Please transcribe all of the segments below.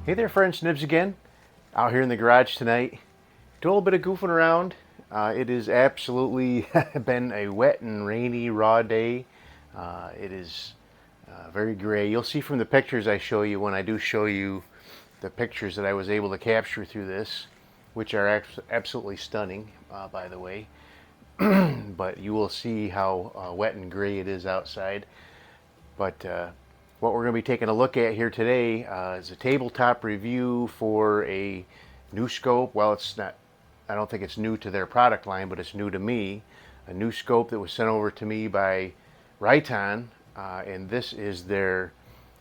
Hey there friends, Nibs again. Out here in the garage tonight. Doing a little bit of goofing around. It has absolutely been a wet and rainy, raw day. It is very gray. You'll see from the pictures I show you when I do show you the pictures that I was able to capture through this, which are absolutely stunning, by the way. But you will see how wet and gray it is outside. But what we're going to be taking a look at here today is a tabletop review for a new scope. Well, it's not, I don't think it's new to their product line, but it's new to me. A new scope that was sent over to me by Riton, and this is their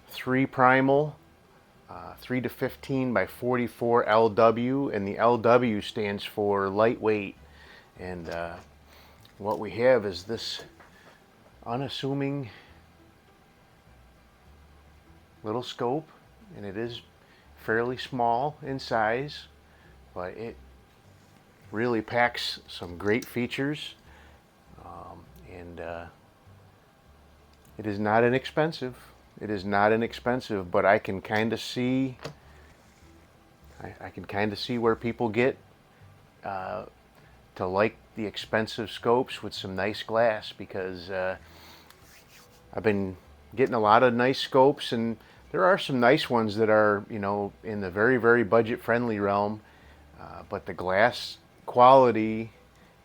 3 Primal 3 to 15 by 44 LW, and the LW stands for lightweight. And what we have is this unassuming little scope, and it is fairly small in size, but it really packs some great features, and it is not inexpensive. It is not inexpensive, but I can kind of see, I can kind of see where people get to like the expensive scopes with some nice glass, because I've been getting a lot of nice scopes, and there are some nice ones that are, you know, in the very, very budget friendly realm, but the glass quality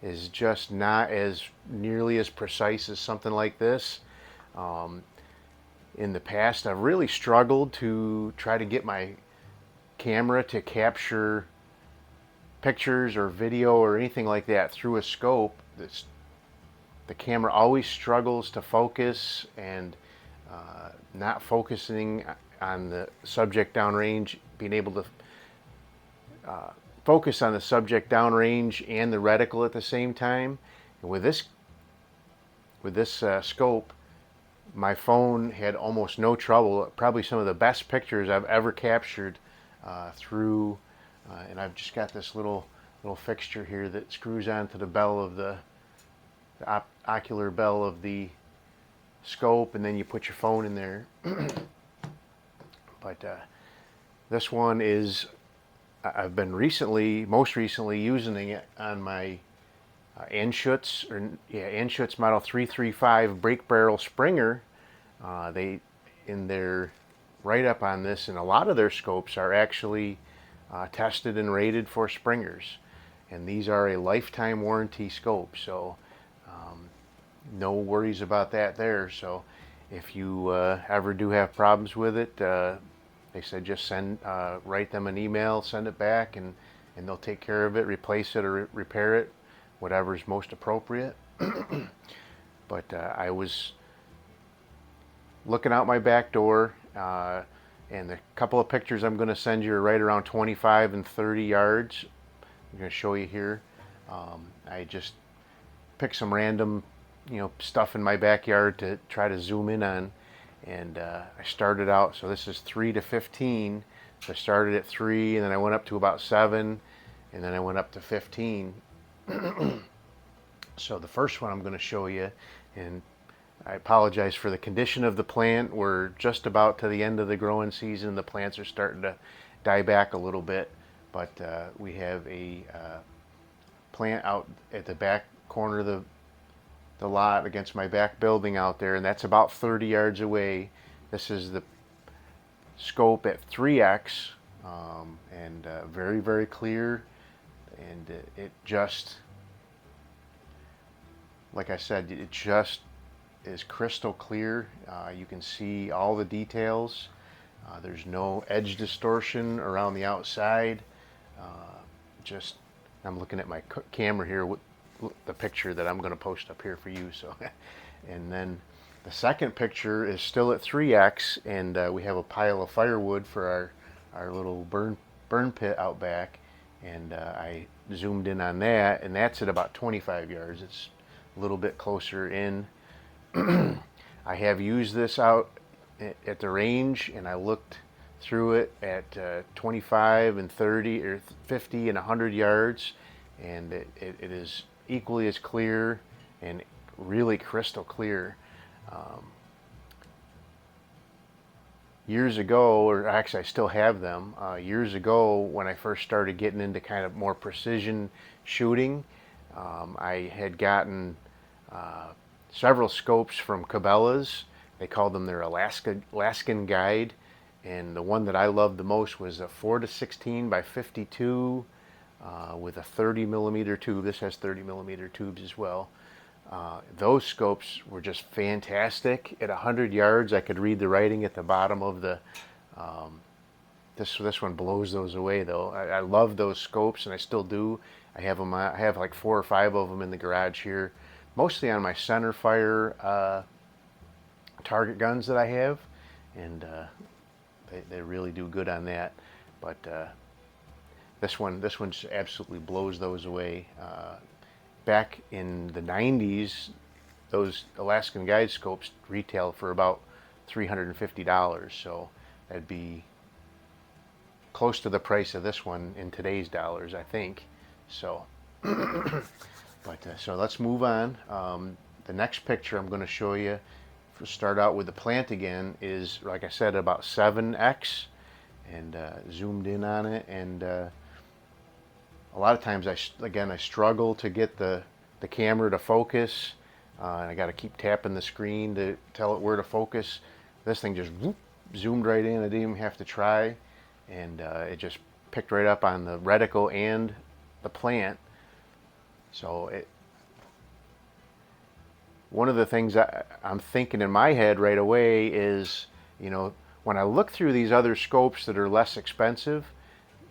is just not as nearly as precise as something like this. In the past, I've really struggled to try to get my camera to capture pictures or video or anything like that through a scope. The camera always struggles to focus, and not focusing on the subject downrange, being able to focus on the subject downrange and the reticle at the same time. And with this scope, my phone had almost no trouble. Probably some of the best pictures I've ever captured through. And I've just got this little fixture here that screws onto the bell of the ocular bell of the scope, and then you put your phone in there. But this one is, I've been most recently using it on my Anschutz model 335 brake barrel Springer. They, in their write-up on this, and a lot of their scopes are actually tested and rated for Springers, and these are a lifetime warranty scope, so no worries about that there. So if you ever do have problems with it, they said just write them an email, send it back, and they'll take care of it, replace it or repair it, whatever's most appropriate. But I was looking out my back door, and the couple of pictures I'm going to send you are right around 25 and 30 yards. I'm going to show you here. I just picked some random, stuff in my backyard to try to zoom in on, and I started out. So this is 3 to 15. So I started at 3, and then I went up to about 7, and then I went up to 15. So the first one I'm going to show you, and I apologize for the condition of the plant. We're just about to the end of the growing season. The plants are starting to die back a little bit, but we have a plant out at the back corner of the lot against my back building out there, and that's about 30 yards away. This is the scope at 3x, and very, very clear, and it just, like I said, it just is crystal clear. You can see all the details. There's no edge distortion around the outside. Just, I'm looking at my camera here with the picture that I'm going to post up here for you. So, and then the second picture is still at 3x, and we have a pile of firewood for our little burn pit out back, and I zoomed in on that, and that's at about 25 yards. It's a little bit closer in. I have used this out at the range, and I looked through it at 25 and 30 or 50 and 100 yards, and it is equally as clear and really crystal clear. years ago, or actually I still have them, years ago when I first started getting into kind of more precision shooting, I had gotten several scopes from Cabela's. They called them their Alaskan Guide, and the one that I loved the most was a 4 to 16 by 52 with a 30 millimeter tube. This has 30 millimeter tubes as well. Those scopes were just fantastic. At 100 yards, I could read the writing at the bottom of the. This one blows those away though. I love those scopes, and I still do. I have them. I have like 4 or 5 of them in the garage here, mostly on my center fire target guns that I have, and they really do good on that. But this one just absolutely blows those away. Back in the 90s, those Alaskan Guide scopes retail for about $350, so that'd be close to the price of this one in today's dollars, I think. So, so let's move on. The next picture I'm going to show you, start out with the plant again, is, like I said, about 7x, and zoomed in on it, and a lot of times I struggle to get the camera to focus, and I got to keep tapping the screen to tell it where to focus. This thing just whoop, zoomed right in. I didn't even have to try, and it just picked right up on the reticle and the plant. So one of the things I'm thinking in my head right away is, you know, when I look through these other scopes that are less expensive,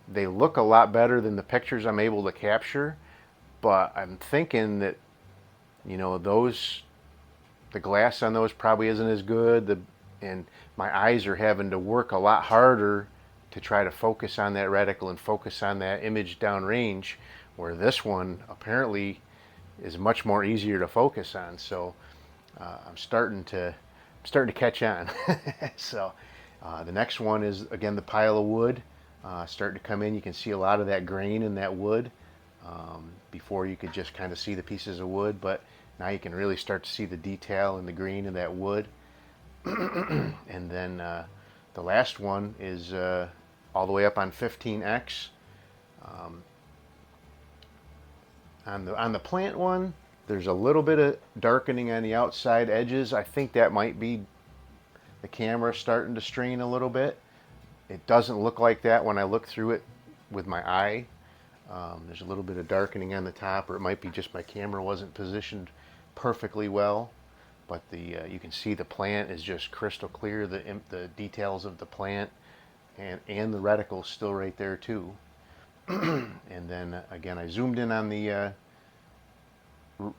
they look a lot better than the pictures I'm able to capture, but I'm thinking that, you know, the glass on those probably isn't as good, and my eyes are having to work a lot harder to try to focus on that reticle and focus on that image downrange, where this one apparently is much more easier to focus on. So I'm starting to catch on. So the next one is, again, the pile of wood. Starting to come in. You can see a lot of that grain in that wood. Before you could just kind of see the pieces of wood, but now you can really start to see the detail and the green in that wood. And then the last one is all the way up on 15x. On the plant one, there's a little bit of darkening on the outside edges. I think that might be the camera starting to strain a little bit. It doesn't look like that when I look through it with my eye. There's a little bit of darkening on the top, or it might be just my camera wasn't positioned perfectly well. But you can see the plant is just crystal clear. The details of the plant and the reticle still right there too. And then again, I zoomed in on the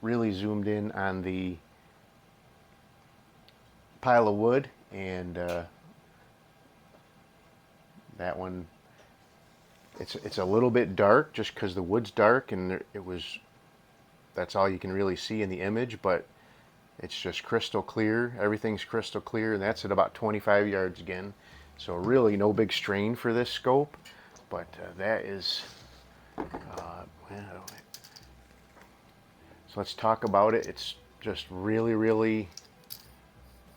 really zoomed in on the pile of wood, and that one, it's a little bit dark just because the wood's dark, and that's all you can really see in the image, but it's just crystal clear. Everything's crystal clear, and that's at about 25 yards again. So really no big strain for this scope, but that is so let's talk about it. It's just really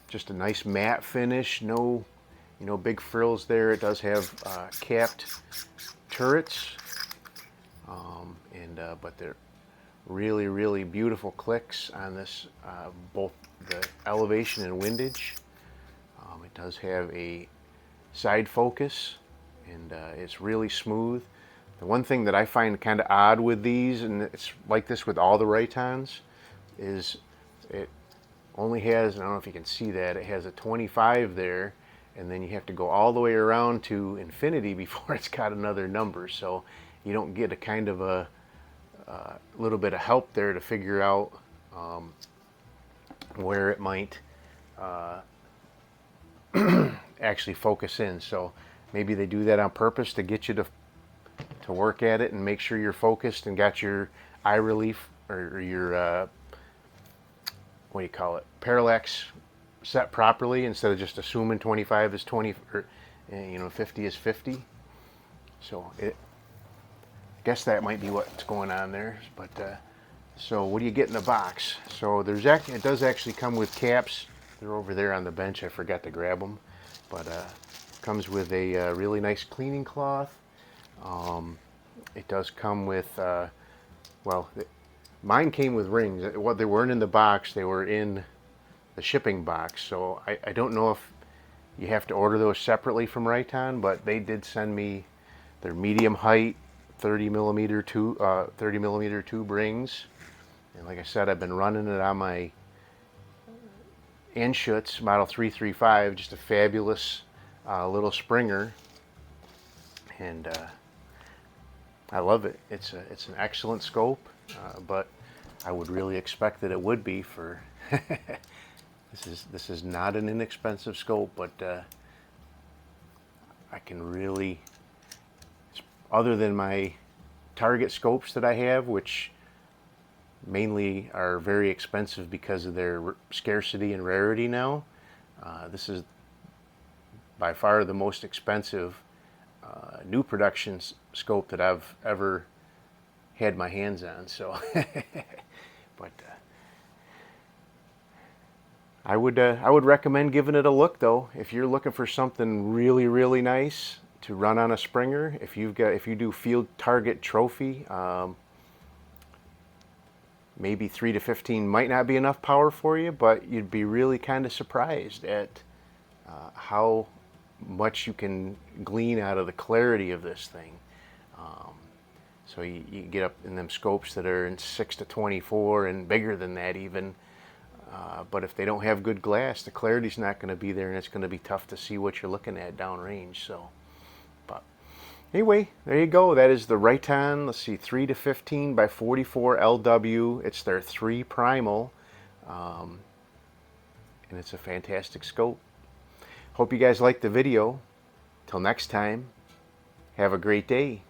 just a nice matte finish. No, you know, big frills there. It does have capped turrets, but they're really beautiful clicks on this, both the elevation and windage. It does have a side focus, and it's really smooth. The one thing that I find kind of odd with these, and it's like this with all the Ritons, is it only has, and I don't know if you can see that, it has a 25 there, and then you have to go all the way around to infinity before it's got another number. So you don't get a kind of a little bit of help there to figure out where it might actually focus in. So maybe they do that on purpose to get you to work at it and make sure you're focused and got your eye relief, or your what do you call it, parallax set properly, instead of just assuming 25 is 20, or 50 is 50. So I guess that might be what's going on there. But so what do you get in the box? So it does actually come with caps. They're over there on the bench. I forgot to grab them, but comes with a really nice cleaning cloth. It does come with, well, mine came with rings. Well, they weren't in the box, they were in the shipping box. So I don't know if you have to order those separately from Riton, but they did send me their medium height 30 millimeter tube rings. And like I said, I've been running it on my Anschutz model 335, just a fabulous little Springer, and I love it. It's an excellent scope, but I would really expect that it would be for this is not an inexpensive scope, but I can really, other than my Target scopes that I have, which mainly are very expensive because of their scarcity and rarity now, this is by far the most expensive new production scope that I've ever had my hands on. So, but I would recommend giving it a look, though, if you're looking for something really nice to run on a Springer. If you do field target trophy, maybe 3 to 15 might not be enough power for you, but you'd be really kind of surprised at how much you can glean out of the clarity of this thing. So you get up in them scopes that are in 6 to 24 and bigger than that even. But if they don't have good glass, the clarity's not going to be there, and it's going to be tough to see what you're looking at downrange. So, but anyway, there you go. That is the Riton, let's see, 3 to 15 by 44 LW. It's their 3 Primal, and it's a fantastic scope. Hope you guys liked the video. Till next time, have a great day.